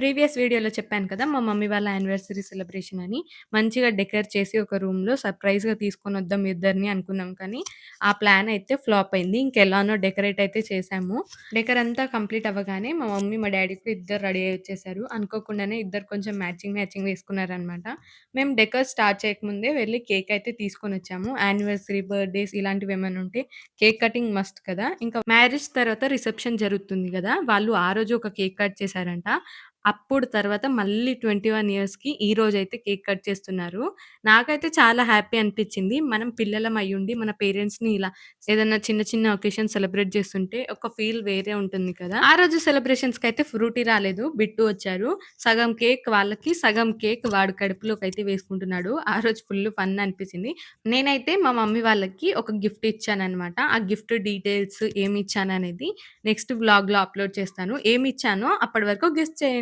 Previous వీడియోలో చెప్పాను కదా! మా మమ్మీ వాళ్ళ యానివర్సరీ సెలబ్రేషన్ అని. మంచిగా డెకర్ చేసి ఒక రూమ్‌లో సర్ప్రైజ్‌గా తీసుకొనొద్దాం ఇద్దరిని అనుకున్నాం కానీ, ఆ ప్లాన్ అయితే ఫ్లాప్ అయింది. ఇంకెలానో డెకరేట్ అయితే చేశాము. డెకర్ అంతా కంప్లీట్ అవ్వగానే మా మమ్మీ, మా డ్యాడీ కూడా ఇద్దరు రెడీ అయ్యి వచ్చేసారు. అనుకోకుండానే ఇద్దరు కొంచెం మ్యాచింగ్, మ్యాచింగ్ వేసుకున్నారనమాట. మేము డెకర్ స్టార్ట్ చేయకముందే వెళ్లి కేక్ అయితే తీసుకొనొచ్చాము. యానివర్సరీ, బర్త్‌డేస్ ఇలాంటివేమైనా ఉంటే కేక్ కటింగ్ మస్ట్ కదా! ఇంకా మ్యారేజ్ తర్వాత రిసెప్షన్ జరుగుతుంది గదా! వాళ్ళు ఆ రోజు ఒక కేక్ కట్ చేశారంట. అప్పుడు తర్వాత మళ్ళీ 21 ఇయర్స్‌కి ఈ రోజైతే కేక్ కట్ చేస్తున్నారు. నాకైతే చాలా హ్యాపీ అనిపిచ్చింది. మనం పిల్లలం అయ్యుండి మన పేరెంట్స్‌ని ఇలా ఏదన్నా చిన్న చిన్న ఒకేషన్ సెలబ్రేట్ చేస్తుంటే ఒక ఫీల్ వేరే ఉంటుంది కదా! ఆ రోజు సెలబ్రేషన్స్‌కైతే ఫ్రూటీ రాలేదు. బిట్టు వచ్చారు. సగం కేక్ వాళ్ళకి, సగం కేక్ వాడు కడుపులోకైతే వేసుకుంటున్నాడు. ఆ రోజు ఫుల్ ఫన్ అనిపిచ్చింది. నేనైతే మా మమ్మీ వాళ్ళకి ఒక గిఫ్ట్ ఇచ్చాననమాట. ఆ గిఫ్ట్ డీటెయిల్స్ ఏమిచ్చాననేది నెక్స్ట్ వ్లాగ్‌లో అప్‌లోడ్ చేస్తాను. ఏమిచ్చానో అప్పటి వరకు గెస్ చేయండి.